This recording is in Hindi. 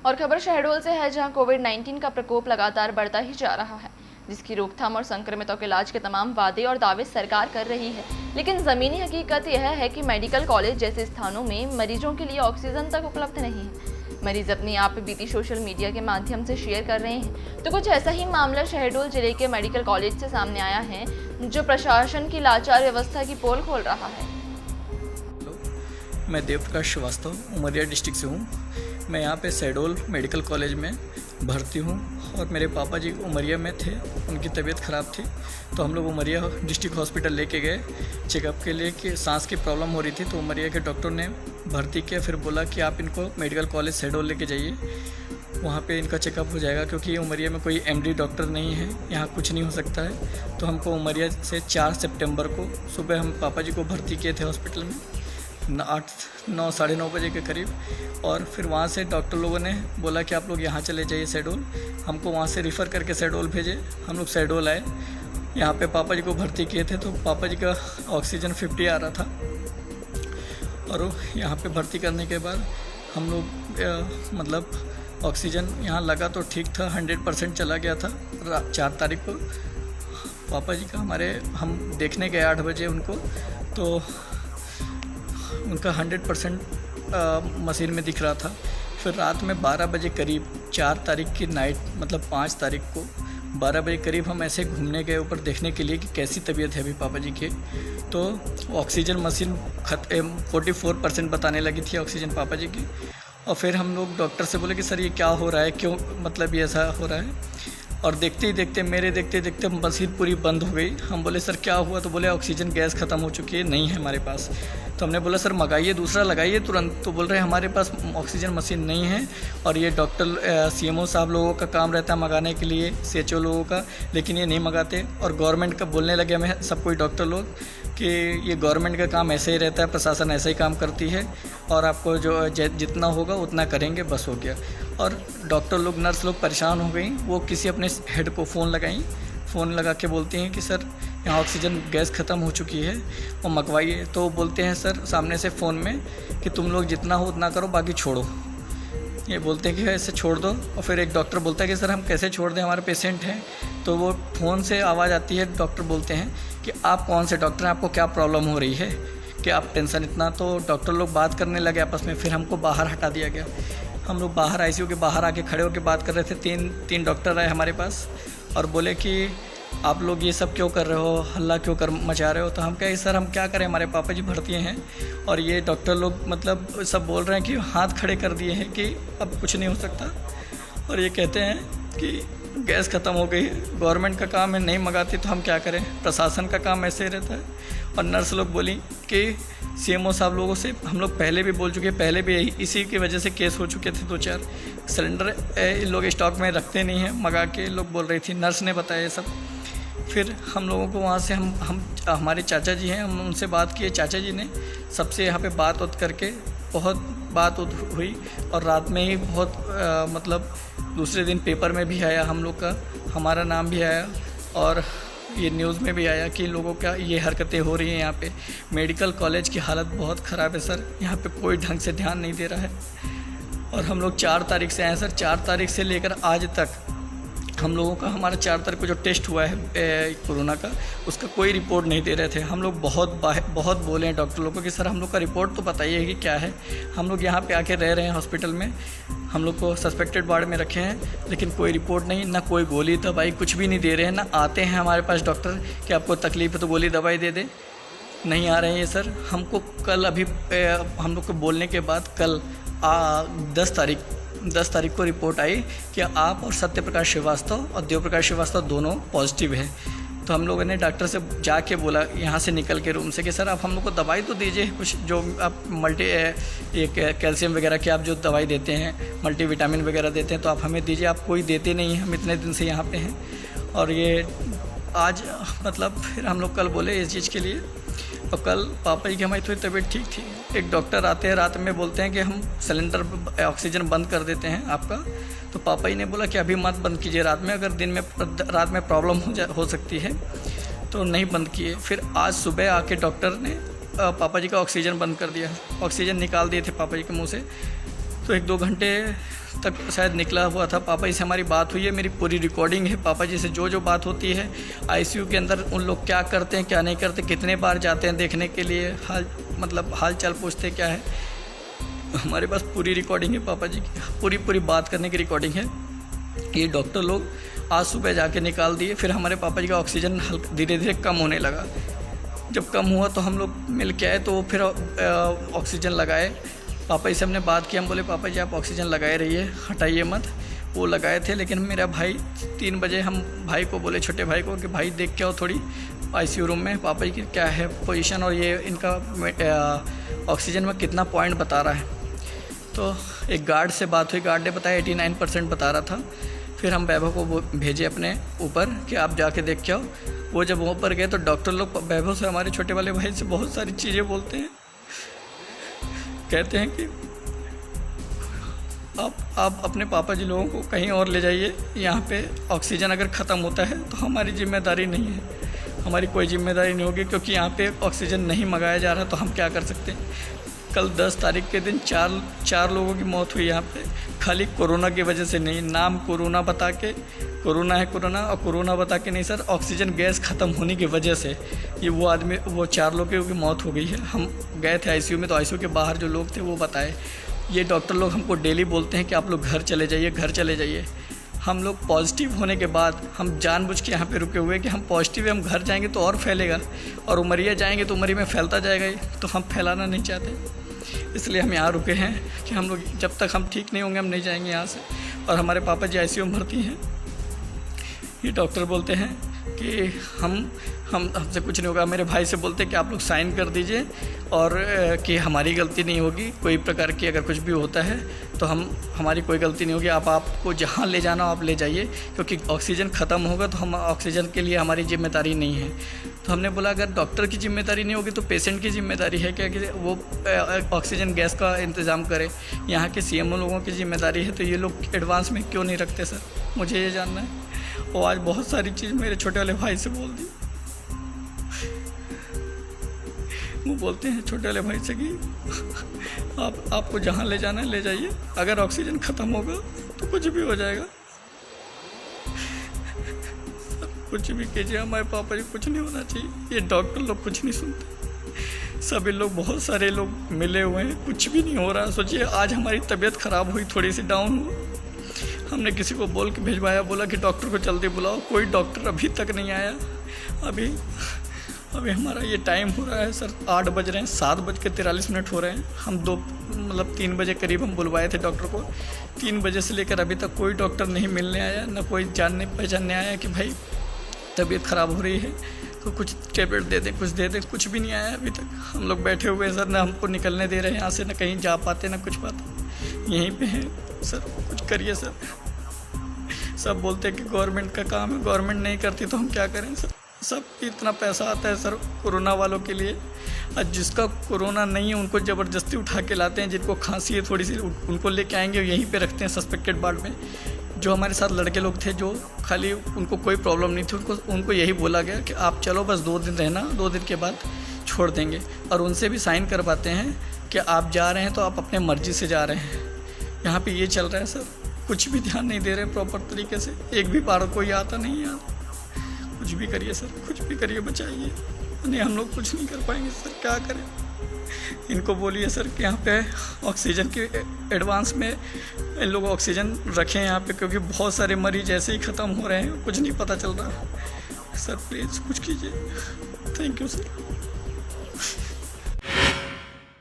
और खबर शहडोल से है, जहां कोविड-19 का प्रकोप लगातार बढ़ता ही जा रहा है, जिसकी रोकथाम और संक्रमितों के इलाज के तमाम वादे और दावे सरकार कर रही है। लेकिन ज़मीनी हकीकत यह है कि मेडिकल कॉलेज जैसे स्थानों में मरीजों के लिए ऑक्सीजन तक उपलब्ध नहीं है। मरीज अपनी आप बीती सोशल मीडिया के माध्यम से शेयर कर रहे हैं, तो कुछ ऐसा ही मामला शहडोल जिले के मेडिकल कॉलेज से सामने आया है, जो प्रशासन की लाचार व्यवस्था की पोल खोल रहा है। मैं देवप्रकाश श्रीवास्तव उमरिया डिस्ट्रिक्ट से हूँ। मैं यहाँ पे शहडोल मेडिकल कॉलेज में भर्ती हूँ और मेरे पापा जी उमरिया में थे, उनकी तबीयत ख़राब थी तो हम लोग उमरिया डिस्ट्रिक्ट हॉस्पिटल लेके गए चेकअप के लिए कि सांस की प्रॉब्लम हो रही थी। तो उमरिया के डॉक्टर ने भर्ती किया, फिर बोला कि आप इनको मेडिकल कॉलेज शहडोल लेके जाइए, वहाँ पे इनका चेकअप हो जाएगा, क्योंकि उमरिया में कोई एमडी डॉक्टर नहीं है, यहाँ कुछ नहीं हो सकता है। तो हमको उमरिया से 4 सितंबर को सुबह हम पापा जी को भर्ती किए थे हॉस्पिटल में 8-9 साढ़े 9 बजे के करीब। और फिर वहाँ से डॉक्टर लोगों ने बोला कि आप लोग यहाँ चले जाइए शहडोल, हमको वहाँ से रिफ़र करके शहडोल भेजे। हम लोग शहडोल आए, यहाँ पे पापा जी को भर्ती किए थे तो पापा जी का ऑक्सीजन 50 आ रहा था। और यहाँ पे भर्ती करने के बाद हम लोग मतलब ऑक्सीजन यहाँ लगा तो ठीक था, 100% चला गया था। 4 तारीख को पापा जी का हम देखने गए 8 बजे उनको, तो उनका 100% मशीन में दिख रहा था। फिर रात में 12 बजे करीब 4 तारीख की नाइट मतलब 5 तारीख को 12 बजे करीब हम ऐसे घूमने गए ऊपर देखने के लिए कि कैसी तबीयत है अभी पापा जी के। तो ऑक्सीजन मशीन 44% बताने लगी थी ऑक्सीजन पापा जी की। और फिर हम लोग डॉक्टर से बोले कि सर ये क्या हो रहा है, क्यों मतलब ये ऐसा हो रहा है। और देखते ही देखते मशीन पूरी बंद हो गई। हम बोले सर क्या हुआ, तो बोले ऑक्सीजन गैस ख़त्म हो चुकी है, नहीं है हमारे पास। तो हमने बोला सर मंगाइए, दूसरा लगाइए तुरंत। तो बोल रहे हैं हमारे पास ऑक्सीजन मशीन नहीं है और ये डॉक्टर सीएमओ साहब लोगों का काम रहता है मंगाने के लिए, सीएचओ लोगों का, लेकिन ये नहीं मंगाते। और गवर्नमेंट का बोलने लगे हमें सब कोई डॉक्टर लोग कि ये गवर्नमेंट का काम ऐसे ही रहता है, प्रशासन ऐसे ही काम करती है और आपको जो जितना होगा उतना करेंगे, बस हो गया। और डॉक्टर लोग नर्स लोग परेशान हो गई, वो किसी अपने हेड को फ़ोन लगा के बोलती हैं कि सर यहाँ ऑक्सीजन गैस ख़त्म हो चुकी है और मंगवाइए। तो बोलते हैं सर सामने से फ़ोन में कि तुम लोग जितना हो उतना करो, बाकी छोड़ो। ये बोलते हैं कि ऐसे छोड़ दो। और फिर एक डॉक्टर बोलता है कि सर हम कैसे छोड़ दें, हमारे पेशेंट हैं। तो वो फ़ोन से आवाज़ आती है, डॉक्टर बोलते हैं कि आप कौन से डॉक्टर हैं, आपको क्या प्रॉब्लम हो रही है कि आप टेंशन इतना। तो डॉक्टर लोग बात करने लगे आपस में, फिर हमको बाहर हटा दिया गया। हम लोग बाहर आईसीयू के बाहर आके खड़े होकर बात कर रहे थे। तीन डॉक्टर आए हमारे पास और बोले कि आप लोग ये सब क्यों कर रहे हो, हल्ला क्यों मचा रहे हो। तो हम कहे सर हम क्या करें, हमारे पापा जी भर्ती हैं और ये डॉक्टर लोग मतलब सब बोल रहे हैं कि हाथ खड़े कर दिए हैं कि अब कुछ नहीं हो सकता। और ये कहते हैं कि गैस ख़त्म हो गई, गवर्नमेंट का काम है, नहीं मंगाती तो हम क्या करें, प्रशासन का काम ऐसे ही रहता है। और नर्स लोग बोली कि सीएमओ साहब लोगों से हम लोग पहले भी बोल चुके, पहले भी इसी की वजह से केस हो चुके थे 2-4 सिलेंडर इन लोग स्टॉक में रखते नहीं हैं, मंगा के लोग बोल रही थी, नर्स ने बताया ये सब। फिर हम लोगों को वहाँ से हम हमारे चाचा जी हैं, हम उनसे बात किए, चाचा जी ने सबसे यहाँ पे बात करके बहुत बात हुई। और रात में ही बहुत मतलब दूसरे दिन पेपर में भी आया हम लोग का, हमारा नाम भी आया और ये न्यूज़ में भी आया कि लोगों का ये हरकतें हो रही हैं। यहाँ पे मेडिकल कॉलेज की हालत बहुत ख़राब है सर, यहाँ पे कोई ढंग से ध्यान नहीं दे रहा है। और हम लोग 4 तारीख से आए सर, 4 तारीख से लेकर आज तक हम लोगों का, हमारा 4 तारीख को जो टेस्ट हुआ है कोरोना का, उसका कोई रिपोर्ट नहीं दे रहे थे। हम लोग बहुत बोले हैं डॉक्टर लोगों को कि सर हम लोग का रिपोर्ट तो बताइए कि क्या है। हम लोग यहाँ पे आके रह रहे हैं हॉस्पिटल में, हम लोग को सस्पेक्टेड वार्ड में रखे हैं, लेकिन कोई रिपोर्ट नहीं, ना कोई गोली दवाई कुछ भी नहीं दे रहे हैं। ना आते हैं हमारे पास डॉक्टर कि आपको तकलीफ़ है तो गोली दवाई दे दे, नहीं आ रहे हैं सर। हमको कल अभी हम लोग को बोलने के बाद कल 10 तारीख को रिपोर्ट आई कि आप और सत्यप्रकाश श्रीवास्तव और देवप्रकाश श्रीवास्तव दोनों पॉजिटिव हैं। तो हम लोगों ने डॉक्टर से जाके बोला यहाँ से निकल के रूम से कि सर आप हम लोग को दवाई तो दीजिए, कुछ जो आप कैल्शियम वगैरह की आप जो दवाई देते हैं, मल्टीविटामिन वगैरह देते हैं, तो आप हमें दीजिए। आप कोई देते नहीं हैं, हम इतने दिन से यहाँ पे हैं। और ये आज मतलब फिर हम लोग कल बोले इस चीज़ के लिए। और कल पापा जी की हमारी थोड़ी तबीयत ठीक थी, एक डॉक्टर आते हैं रात में, बोलते हैं कि हम सिलेंडर ऑक्सीजन बंद कर देते हैं आपका। तो पापा जी ने बोला कि अभी मत बंद कीजिए, रात में अगर रात में प्रॉब्लम हो सकती है, तो नहीं बंद किए। फिर आज सुबह आके डॉक्टर ने पापा जी का ऑक्सीजन बंद कर दिया, ऑक्सीजन निकाल दिए थे पापा जी के मुँह से। तो 1-2 घंटे तक शायद निकला हुआ था। पापा जी से हमारी बात हुई है, मेरी पूरी रिकॉर्डिंग है पापा जी से जो बात होती है। आईसीयू के अंदर उन लोग क्या करते हैं क्या नहीं करते, कितने बार जाते हैं देखने के लिए, हाल चाल पूछते क्या है। हमारे पास पूरी रिकॉर्डिंग है पापा जी की, पूरी बात करने की रिकॉर्डिंग है। ये डॉक्टर लोग आज सुबह जाके निकाल दिए। फिर हमारे पापा जी का ऑक्सीजन धीरे धीरे कम होने लगा। जब कम हुआ तो हम लोग मिल के आए, तो फिर ऑक्सीजन लगाए। पापा जी से हमने बात की, हम बोले पापा जी आप ऑक्सीजन लगाए रहिए, हटाइए मत। वो लगाए थे, लेकिन मेरा भाई 3 बजे हम भाई को बोले, छोटे भाई को, कि भाई देख के आओ थोड़ी आईसीयू रूम में पापा जी की क्या है पोजीशन और ये इनका ऑक्सीजन में कितना पॉइंट बता रहा है। तो एक गार्ड से बात हुई, गार्ड ने बताया 89% बता रहा था। फिर हम वैभव को भेजे अपने ऊपर कि आप जाके देख के आओ। वो जब ऊपर गए तो डॉक्टर लोग वैभव से, हमारे छोटे वाले भाई से बहुत सारी चीज़ें बोलते हैं। कहते हैं कि आप अपने पापा जी लोगों को कहीं और ले जाइए, यहाँ पे ऑक्सीजन अगर ख़त्म होता है तो हमारी जिम्मेदारी नहीं है, हमारी कोई जिम्मेदारी नहीं होगी, क्योंकि यहाँ पे ऑक्सीजन नहीं मंगाया जा रहा तो हम क्या कर सकते हैं। कल 10 तारीख के दिन 4 लोगों की मौत हुई यहाँ पे, खाली कोरोना की वजह से नहीं। नाम कोरोना बता के, कोरोना है कोरोना, और कोरोना बता के नहीं सर, ऑक्सीजन गैस ख़त्म होने की वजह से ये वो 4 लोगों की मौत हो गई है। हम गए थे आईसीयू में, तो आईसीयू के बाहर जो लोग थे वो बताए। ये डॉक्टर लोग हमको डेली बोलते हैं कि आप लोग घर चले जाइए, घर चले जाइए। हम लोग पॉजिटिव होने के बाद हम जानबूझ के यहाँ पे रुके हुए कि हम पॉजिटिव है, हम घर जाएंगे तो और फैलेगा, और उमरिया जाएंगे तो उमरिया में फैलता जाएगा ही, तो हम फैलाना नहीं चाहते। इसलिए हम यहाँ रुके हैं कि हम लोग जब तक हम ठीक नहीं होंगे हम नहीं जाएंगे यहाँ से। और हमारे पापा जी आईसीयू में भर्ती हैं। ये डॉक्टर बोलते हैं कि हमसे कुछ नहीं होगा। मेरे भाई से बोलते हैं कि आप लोग साइन कर दीजिए और कि हमारी गलती नहीं होगी, कोई प्रकार की अगर कुछ भी होता है तो हमारी कोई गलती नहीं होगी, आपको जहाँ ले जाना आप ले जाइए, क्योंकि ऑक्सीजन ख़त्म होगा तो हम ऑक्सीजन के लिए हमारी जिम्मेदारी नहीं है। तो हमने बोला अगर डॉक्टर की जिम्मेदारी नहीं होगी तो पेशेंट की जिम्मेदारी है क्या कि वो ऑक्सीजन गैस का इंतज़ाम करे। यहाँ के सीएमओ लोगों की जिम्मेदारी है, तो ये लोग एडवांस में क्यों नहीं रखते सर, मुझे ये जानना है। और आज बहुत सारी चीज़ मेरे छोटे वाले भाई से बोल दी। वो बोलते हैं छोटे वाले भाई से कि आपको जहाँ ले जाना है ले जाइए, अगर ऑक्सीजन ख़त्म होगा तो कुछ भी हो जाएगा, कुछ भी कीजिए, हमारे पापा जी कुछ नहीं होना चाहिए। ये डॉक्टर लोग कुछ नहीं सुनते, सभी लोग, बहुत सारे लोग मिले हुए हैं, कुछ भी नहीं हो रहा। सोचिए आज हमारी तबीयत ख़राब हुई, थोड़ी सी डाउन हुआ, हमने किसी को बोल के भिजवाया, बोला कि डॉक्टर को जल्दी बुलाओ, कोई डॉक्टर अभी तक नहीं आया। अभी हमारा ये टाइम हो रहा है सर, 8 बज रहे हैं, 7:43 हो रहे हैं। हम 3 बजे करीब हम बुलवाए थे डॉक्टर को। 3 बजे से लेकर अभी तक कोई डॉक्टर नहीं मिलने आया, ना कोई जानने पहचानने आया कि भाई तबीयत ख़राब हो रही है तो कुछ टेबलेट दे दें, कुछ दे दें, कुछ भी नहीं आया अभी तक। हम लोग बैठे हुए हैं सर, ना हमको निकलने दे रहे हैं यहाँ से, ना कहीं जा पाते ना कुछ पाते, यहीं पे हैं सर, कुछ करिए सर। सब बोलते हैं कि गवर्नमेंट का काम है, गवर्नमेंट नहीं करती तो हम क्या करें सर। सब इतना पैसा आता है सर कोरोना वालों के लिए, और जिसका कोरोना नहीं है उनको ज़बरदस्ती उठा के लाते हैं, जिनको खांसी है थोड़ी सी उनको लेके आएंगे, यहीं पे रखते हैं सस्पेक्टेड वार्ड में। जो हमारे साथ लड़के लोग थे जो खाली उनको कोई प्रॉब्लम नहीं थी, उनको यही बोला गया कि आप चलो बस 2 दिन रहना, 2 दिन के बाद छोड़ देंगे, और उनसे भी साइन करवाते हैं कि आप जा रहे हैं तो आप अपने मर्ज़ी से जा रहे हैं। यहाँ पे ये चल रहा है सर, कुछ भी ध्यान नहीं दे रहे प्रॉपर तरीके से, एक भी बार कोई आता नहीं है। कुछ भी करिए सर, कुछ भी करिए, बचाइए, नहीं हम लोग कुछ नहीं कर पाएंगे सर, क्या करें। इनको बोलिए सर कि यहाँ पे ऑक्सीजन के एडवांस में इन लोग ऑक्सीजन रखें यहाँ पे, क्योंकि बहुत सारे मरीज ऐसे ही ख़त्म हो रहे हैं, कुछ नहीं पता चल रहा। सर प्लीज़ कुछ कीजिए, थैंक यू सर।